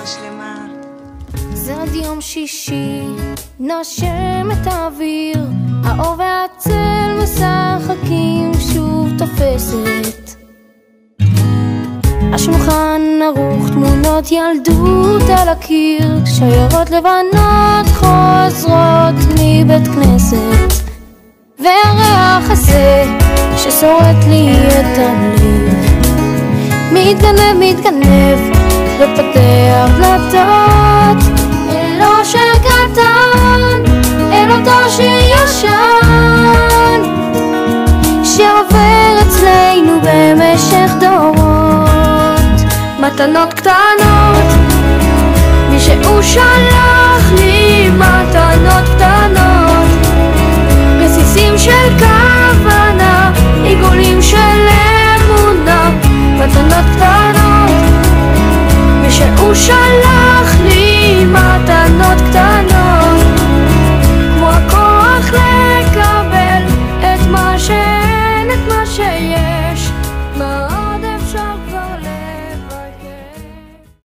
שנה שלמה. זה עד יום שישי, נושם את האוויר, האור והצל משחקים, שוב תופסת השולחן ערוך, תמונות ילדות על הקיר, שיירות לבנות חוזרות מבית כנסת, והריח הזה ששורט לי את הלב מתגנב ופותח דלתות אל אושר קטן, אל אותו שיר ישן שעובר אצלנו במשך דורות. מתנות קטנות, מי שהוא שלח לי מתנות קטנות, רסיסים של כוונה, עיגולים של אמונה. מתנות קטנות, מי שהוא שלח לי מתנות קטנות, כמו הכוח לקבל את מה שאין, את מה שיש.